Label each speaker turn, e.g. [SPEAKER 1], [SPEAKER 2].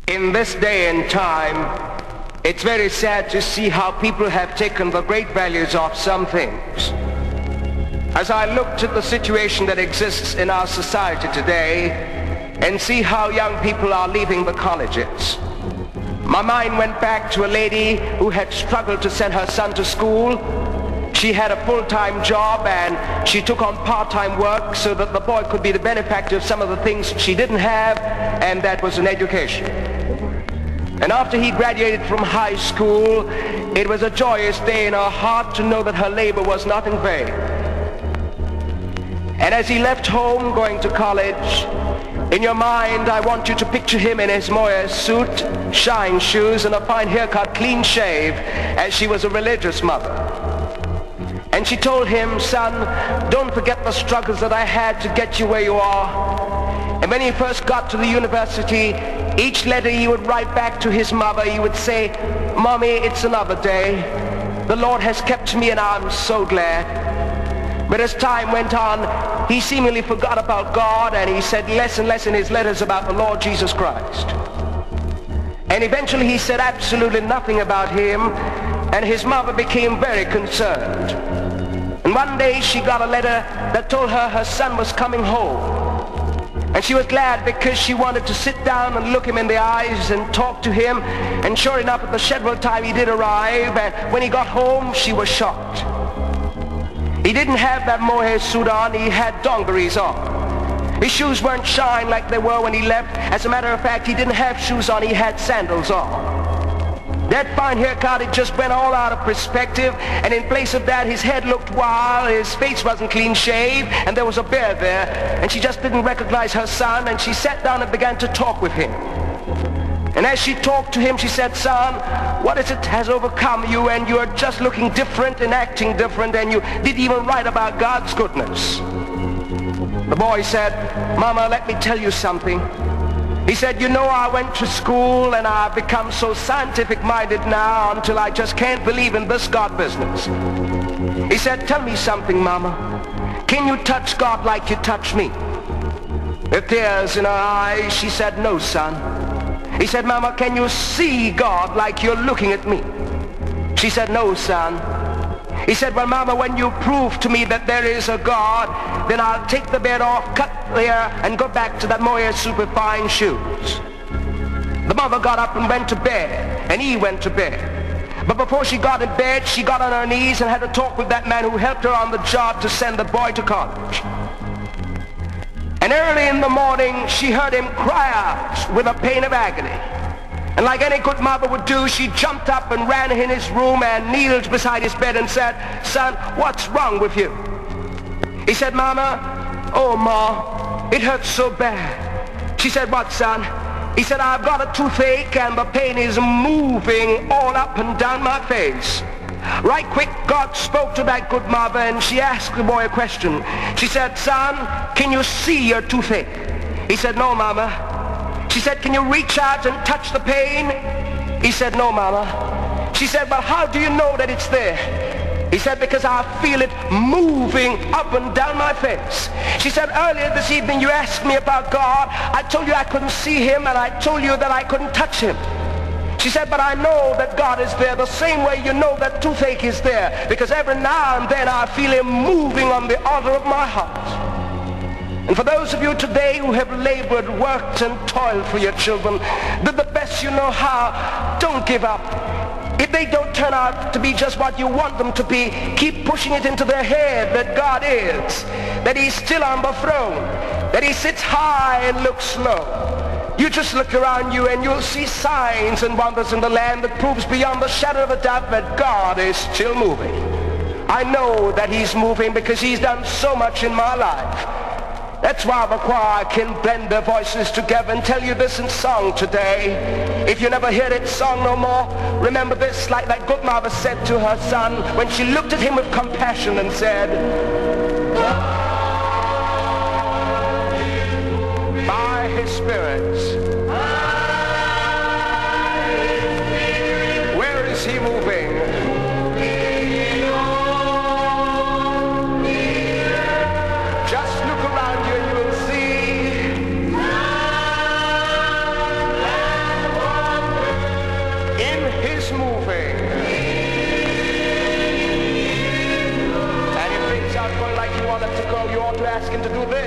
[SPEAKER 1] In this day and time, it's very sad to see how people have taken the great values of some things. As I looked at the situation that exists in our society today and see how young people are leaving the colleges, my mind went back to a lady who had struggled to send her son to school. She had a full-time job and she took on part-time work so that the boy could be the benefactor of some of the things she didn't have, and that was an education. And after he graduated from high school, it was a joyous day in her heart to know that her labor was not in vain. And as he left home going to college, in your mind, I want you to picture him in his mohair suit, shine shoes, and a fine haircut, clean shave, as she was a religious mother. And she told him, son, don't forget the struggles that I had to get you where you are. And when he first got to the university, each letter he would write back to his mother, he would say, Mommy, it's another day. The Lord has kept me and I'm so glad. But as time went on, he seemingly forgot about God, and he said less and less in his letters about the Lord Jesus Christ. And eventually he said absolutely nothing about him, and his mother became very concerned. And one day she got a letter that told her her son was coming home. And she was glad because she wanted to sit down and look him in the eyes and talk to him. And sure enough, at the scheduled time he did arrive, and when he got home, she was shocked. He didn't have that mohair suit on, he had dungarees on. His shoes weren't shined like they were when he left. As a matter of fact, he didn't have shoes on, he had sandals on. That fine haircut, it just went all out of perspective, and in place of that, his head looked wild, his face wasn't clean shaved, and there was a beard there, and she just didn't recognize her son, and she sat down and began to talk with him. And as she talked to him, she said, son, what is it has overcome you, and you're just looking different and acting different, and you didn't even write about God's goodness. The boy said, Mama, let me tell you something. He said, you know, I went to school and I've become so scientific-minded now until I just can't believe in this God business. He said, tell me something, Mama. Can you touch God like you touch me? With tears in her eyes, she said, no, son. He said, Mama, can you see God like you're looking at me? She said, no, son. He said, well, Mama, when you prove to me that there is a God, then I'll take the beard off, cut the hair, and go back to that mohair suit with fine shoes. The mother got up and went to bed, and he went to bed. But before she got in bed, she got on her knees and had a talk with that man who helped her on the job to send the boy to college. And early in the morning, she heard him cry out with a pain of agony. And like any good mother would do, she jumped up and ran in his room and kneeled beside his bed and said, son, what's wrong with you? He said, Mama, oh, Ma, it hurts so bad. She said, what, son? He said, I've got a toothache and the pain is moving all up and down my face. Right quick, God spoke to that good mother, and she asked the boy a question. She said, son, can you see your toothache? He said, no, Mama. She said, can you reach out and touch the pain? He said, no, Mama. She said, but how do you know that it's there? He said, because I feel it moving up and down my face. She said, earlier this evening you asked me about God. I told you I couldn't see him, and I told you that I couldn't touch him. She said, but I know that God is there the same way you know that toothache is there, because every now and then I feel him moving on the altar of my heart. And for those of you today who have labored, worked, and toiled for your children, did the best you know how, don't give up. If they don't turn out to be just what you want them to be, keep pushing it into their head that God is, that he's still on the throne, that he sits high and looks low. You just look around you and you'll see signs and wonders in the land that proves beyond the shadow of a doubt that God is still moving. I know that he's moving because he's done so much in my life. That's why the choir can blend their voices together and tell you this in song today. If you never hear it sung no more, remember this, like that good mother said to her son when she looked at him with compassion and said, by his Spirit. Where is he moving? ask him to do this.